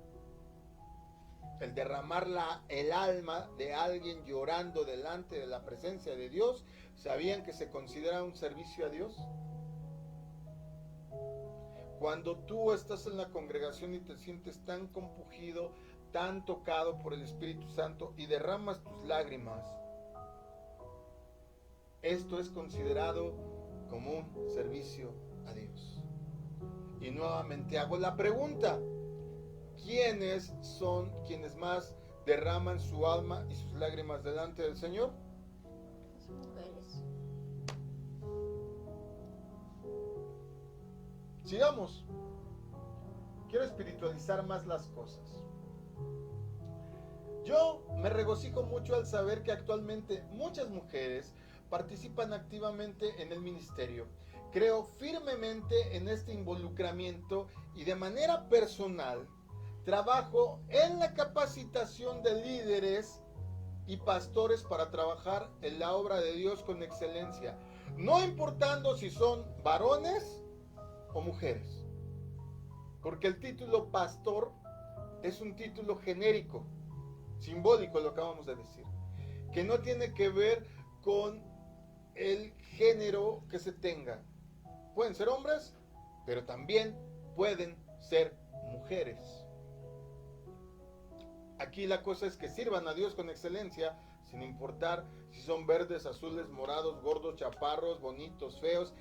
el derramar el alma de alguien llorando delante de la presencia de Dios, ¿sabían que se considera un servicio a Dios? Cuando tú estás en la congregación y te sientes tan compungido, tan tocado por el Espíritu Santo y derramas tus lágrimas, esto es considerado como un servicio a Dios. Y nuevamente hago la pregunta: ¿quiénes son quienes más derraman su alma y sus lágrimas delante del Señor? Las mujeres. Sigamos. Quiero espiritualizar más las cosas. Yo me regocijo mucho al saber que actualmente muchas mujeres participan activamente en el ministerio. Creo firmemente en este involucramiento y de manera personal trabajo en la capacitación de líderes y pastores para trabajar en la obra de Dios con excelencia, no importando si son varones o mujeres, porque el título pastor es un título genérico, simbólico, lo acabamos de decir, que no tiene que ver con el género que se tenga. Pueden ser hombres, pero también pueden ser mujeres. Aquí la cosa es que sirvan a Dios con excelencia, sin importar si son verdes, azules, morados, gordos, chaparros, bonitos, feos,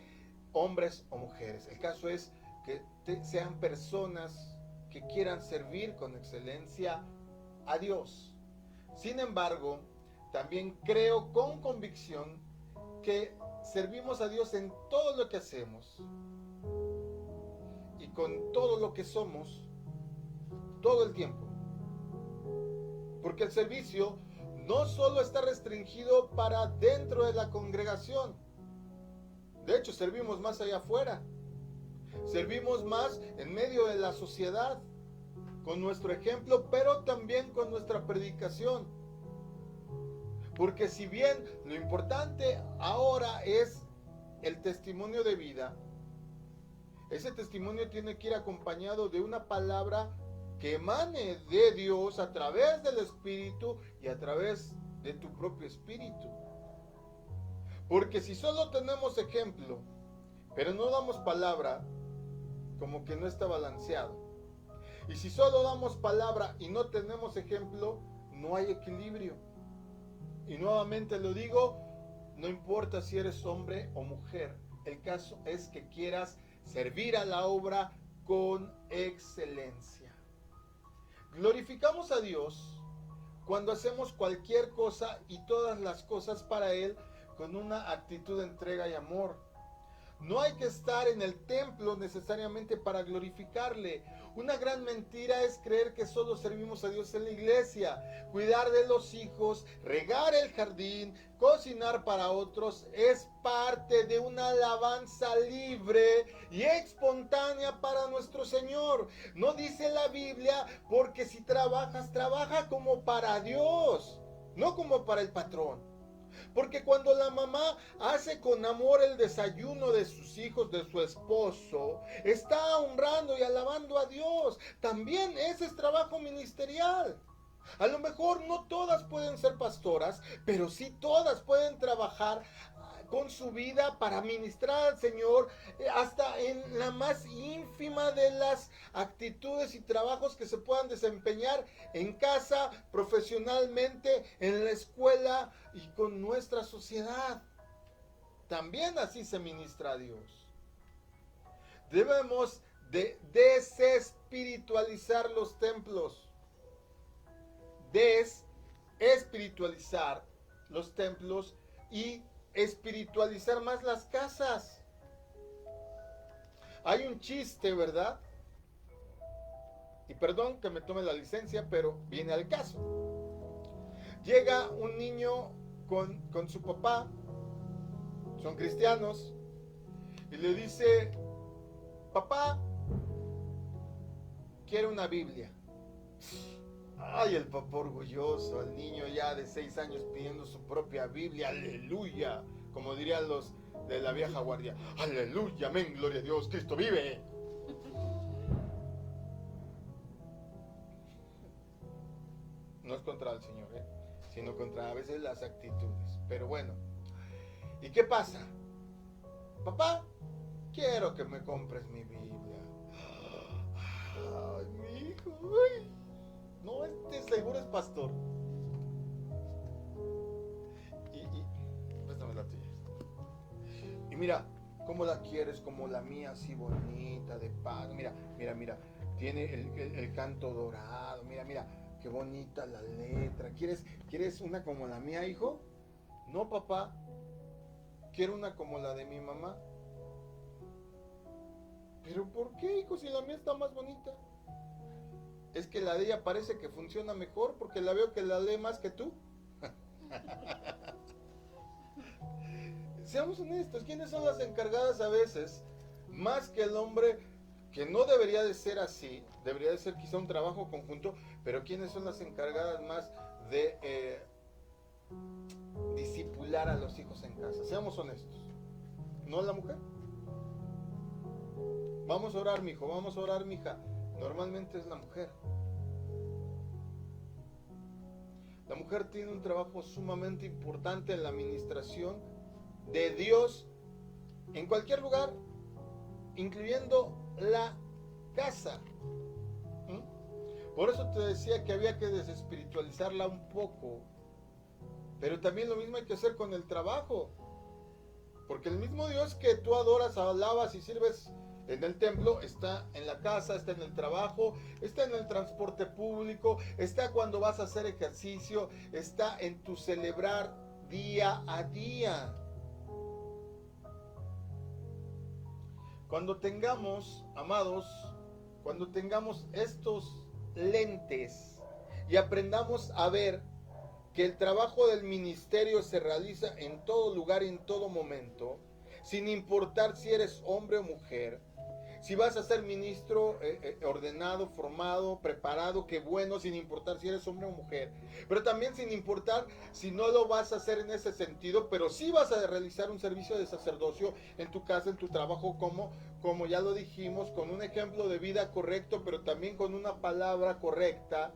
hombres o mujeres. El caso es que sean personas que quieran servir con excelencia a Dios. Sin embargo, también creo con convicción que servimos a Dios en todo lo que hacemos y con todo lo que somos todo el tiempo. Porque el servicio no solo está restringido para dentro de la congregación. De hecho, servimos más allá afuera. Servimos más en medio de la sociedad, con nuestro ejemplo, pero también con nuestra predicación. Porque si bien lo importante ahora es el testimonio de vida, ese testimonio tiene que ir acompañado de una palabra que emane de Dios a través del Espíritu y a través de tu propio espíritu. Porque si solo tenemos ejemplo, pero no damos palabra, como que no está balanceado. Y si solo damos palabra y no tenemos ejemplo, no hay equilibrio. Y nuevamente lo digo, no importa si eres hombre o mujer, el caso es que quieras servir a la obra con excelencia. Glorificamos a Dios cuando hacemos cualquier cosa y todas las cosas para Él con una actitud de entrega y amor. No hay que estar en el templo necesariamente para glorificarle. Una gran mentira es creer que solo servimos a Dios en la iglesia. Cuidar de los hijos, regar el jardín, cocinar para otros es parte de una alabanza libre y espontánea para nuestro Señor. No dice la Biblia, porque si trabajas, trabaja como para Dios, no como para el patrón. Porque cuando la mamá hace con amor el desayuno de sus hijos, de su esposo, está honrando y alabando a Dios. También ese es trabajo ministerial. A lo mejor no todas pueden ser pastoras, pero sí todas pueden trabajar con su vida para ministrar al Señor, hasta en la más ínfima de las actitudes y trabajos que se puedan desempeñar en casa, profesionalmente, en la escuela y con nuestra sociedad. También así se ministra a Dios. Debemos de desespiritualizar los templos. Desespiritualizar los templos y espiritualizar más las casas. Hay un chiste, ¿verdad? Y perdón que me tome la licencia, pero viene al caso. Llega un niño con su papá, son cristianos, y le dice: papá, quiero una Biblia. Ay, el papá orgulloso, el niño ya de 6 años pidiendo su propia Biblia, aleluya, como dirían los de la vieja guardia, aleluya, amén, gloria a Dios, Cristo vive. No es contra el Señor, sino contra a veces las actitudes, pero bueno. ¿Y qué pasa? Papá, quiero que me compres mi Biblia. Ay, mi hijo, ay. No, este seguro es pastor. Préstame la tuya. Y mira, ¿cómo la quieres? Como la mía, así bonita, de paz. Mira. Tiene el canto dorado. Mira, qué bonita la letra. ¿Quieres una como la mía, hijo? No, papá. Quiero una como la de mi mamá. ¿Pero por qué, hijo, si la mía está más bonita? Es que la de ella parece que funciona mejor porque la veo que la lee más que tú. Seamos honestos, ¿quiénes son las encargadas a veces? Más que el hombre, que no debería de ser así, debería de ser quizá un trabajo conjunto, pero ¿quiénes son las encargadas más de discipular a los hijos en casa? Seamos honestos, ¿no la mujer? Vamos a orar, mijo, vamos a orar, mija. Normalmente es la mujer. La mujer tiene un trabajo sumamente importante en la administración de Dios en cualquier lugar, incluyendo la casa. Por eso te decía que había que desespiritualizarla un poco, pero también lo mismo hay que hacer con el trabajo, porque el mismo Dios que tú adoras, alabas y sirves en el templo, está en la casa, está en el trabajo, está en el transporte público, está cuando vas a hacer ejercicio, está en tu celebrar día a día. Cuando tengamos, amados, cuando tengamos estos lentes y aprendamos a ver que el trabajo del ministerio se realiza en todo lugar y en todo momento, sin importar si eres hombre o mujer. Si vas a ser ministro ordenado, formado, preparado, qué bueno, sin importar si eres hombre o mujer. Pero también sin importar si no lo vas a hacer en ese sentido, pero sí vas a realizar un servicio de sacerdocio en tu casa, en tu trabajo, como ya lo dijimos, con un ejemplo de vida correcto, pero también con una palabra correcta.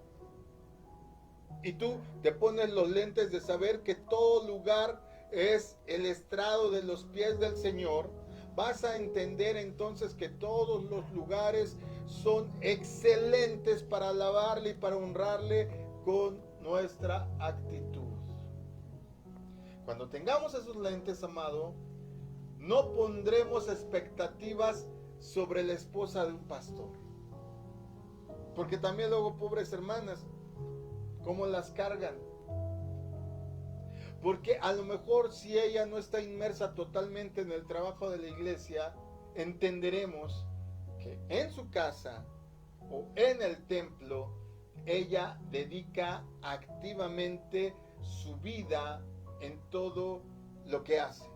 Y tú te pones los lentes de saber que todo lugar es el estrado de los pies del Señor. Vas a entender entonces que todos los lugares son excelentes para alabarle y para honrarle con nuestra actitud. Cuando tengamos esos lentes, amado, no pondremos expectativas sobre la esposa de un pastor. Porque también luego, pobres hermanas, ¿cómo las cargan? Porque a lo mejor si ella no está inmersa totalmente en el trabajo de la iglesia, entenderemos que en su casa o en el templo, ella dedica activamente su vida en todo lo que hace.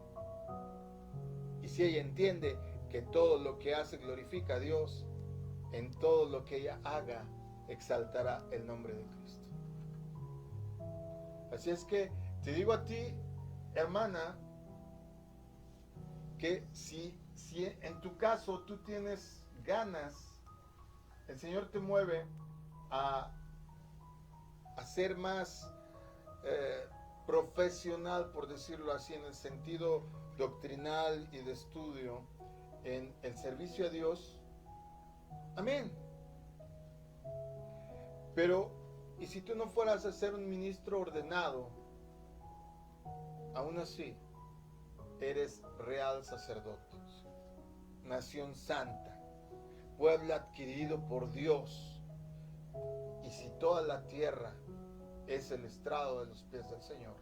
Y si ella entiende que todo lo que hace glorifica a Dios, en todo lo que ella haga exaltará el nombre de Cristo. Así es que te digo a ti, hermana, que si en tu caso tú tienes ganas, el Señor te mueve a ser más profesional, por decirlo así, en el sentido doctrinal y de estudio, en el servicio a Dios, amén. Pero, ¿y si tú no fueras a ser un ministro ordenado? Aún así, eres real sacerdote, nación santa, pueblo adquirido por Dios. Y si toda la tierra es el estrado de los pies del Señor,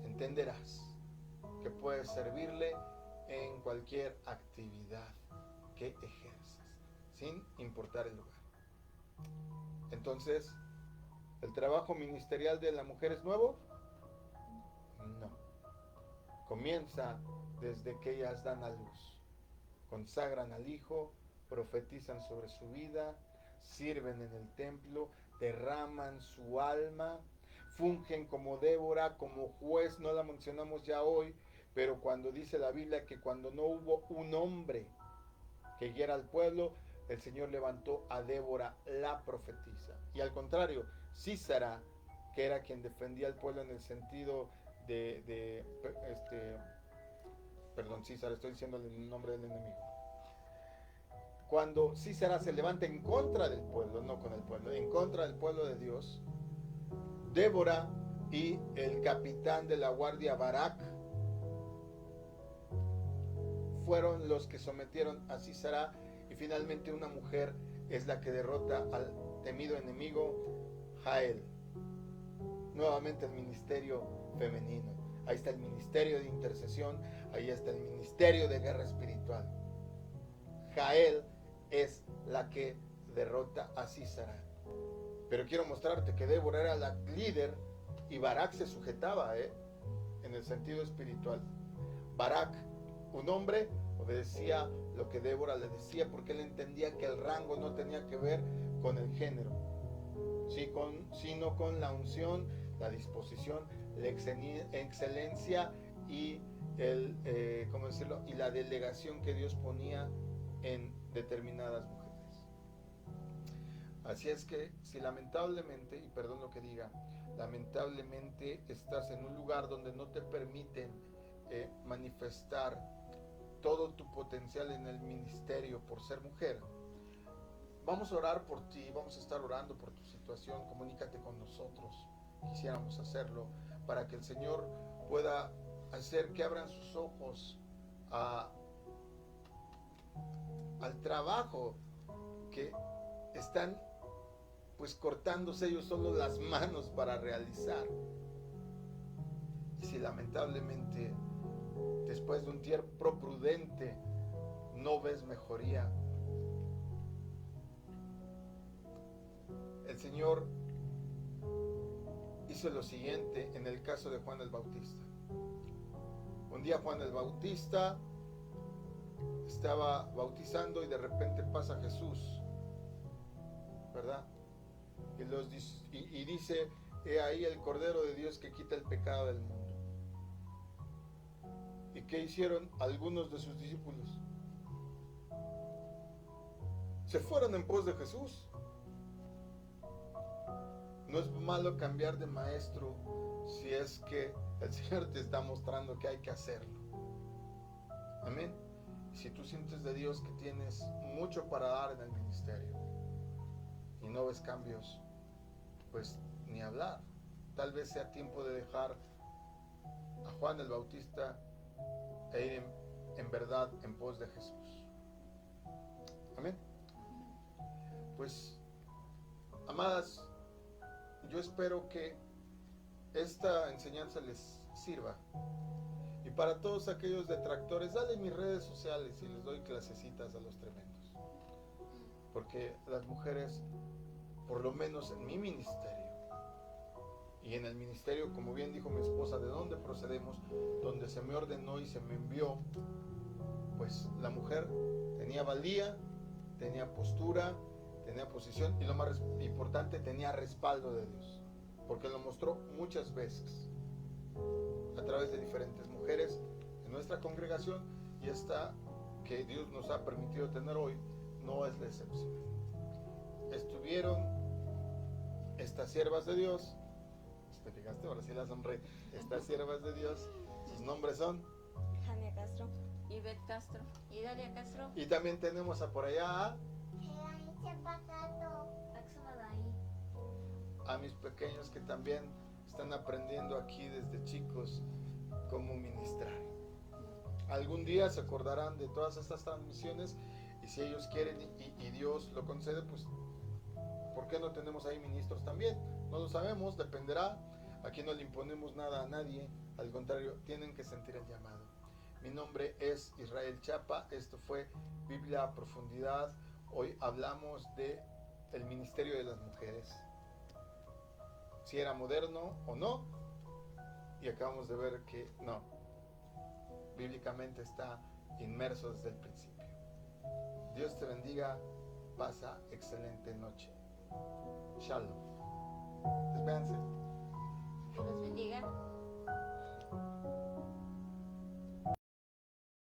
entenderás que puedes servirle en cualquier actividad que ejerzas, sin importar el lugar. Entonces, ¿el trabajo ministerial de la mujer es nuevo? No. Comienza desde que ellas dan a luz, consagran al hijo, profetizan sobre su vida, sirven en el templo, derraman su alma, fungen como Débora, como juez. No la mencionamos ya hoy, pero cuando dice la Biblia que cuando no hubo un hombre que guiara al pueblo, el Señor levantó a Débora la profetisa. Y al contrario, Císara, que era quien defendía al pueblo en el sentido perdón, Císara, estoy diciéndole el nombre del enemigo. Cuando Císara se levanta en contra del pueblo, no con el pueblo, en contra del pueblo de Dios, Débora y el capitán de la guardia Barak fueron los que sometieron a Císara, y finalmente una mujer es la que derrota al temido enemigo Jael. Nuevamente el ministerio femenino. Ahí está el ministerio de intercesión, ahí está el ministerio de guerra espiritual. Jael es la que derrota a Císara. Pero quiero mostrarte que Débora era la líder y Barak se sujetaba, en el sentido espiritual. Barak, un hombre, obedecía lo que Débora le decía, porque él entendía que el rango no tenía que ver con el género, sino con la unción, la disposición, la excelencia y y la delegación que Dios ponía en determinadas mujeres. Así es que si lamentablemente, y perdón lo que diga, lamentablemente estás en un lugar donde no te permiten manifestar todo tu potencial en el ministerio por ser mujer, vamos a orar por ti, vamos a estar orando por tu situación. Comunícate con nosotros, quisiéramos hacerlo, para que el Señor pueda hacer que abran sus ojos al trabajo que están pues cortándose ellos solo las manos para realizar. Y si lamentablemente después de un tiempo prudente no ves mejoría, el Señor hizo lo siguiente en el caso de Juan el Bautista. Un día Juan el Bautista estaba bautizando y de repente pasa Jesús, ¿verdad? Y dice: he ahí el Cordero de Dios que quita el pecado del mundo. ¿Y qué hicieron algunos de sus discípulos? Se fueron en pos de Jesús. No es malo cambiar de maestro si es que el Señor te está mostrando que hay que hacerlo. Amén. Y si tú sientes de Dios que tienes mucho para dar en el ministerio y no ves cambios, pues ni hablar. Tal vez sea tiempo de dejar a Juan el Bautista e ir en verdad en pos de Jesús. Amén. Pues, amadas, yo espero que esta enseñanza les sirva. Y para todos aquellos detractores, dale mis redes sociales y les doy clasecitas a los tremendos. Porque las mujeres, por lo menos en mi ministerio, y en el ministerio, como bien dijo mi esposa, de donde procedemos, donde se me ordenó y se me envió, pues la mujer tenía valía, tenía postura, tenía posición y lo más importante, tenía respaldo de Dios, porque lo mostró muchas veces a través de diferentes mujeres en nuestra congregación, y esta que Dios nos ha permitido tener hoy no es la excepción. Estuvieron estas siervas de Dios, ¿te fijaste? Ahora sí la sonreí. Estas siervas de Dios, sus nombres son Jania Castro, Ivette Castro. Y Dalia Castro. y también tenemos a por allá a mis pequeños que también están aprendiendo aquí desde chicos cómo ministrar. Algún día se acordarán de todas estas transmisiones, y si ellos quieren y Dios lo concede, pues ¿por qué no tenemos ahí ministros también? No lo sabemos, dependerá. Aquí no le imponemos nada a nadie, al contrario, tienen que sentir el llamado. Mi nombre es Israel Chapa, esto fue Biblia a Profundidad. Hoy hablamos de el ministerio de las mujeres, si era moderno o no, y acabamos de ver que no, bíblicamente está inmerso desde el principio. Dios te bendiga, pasa excelente noche. Shalom. Despédense. Que los bendiga.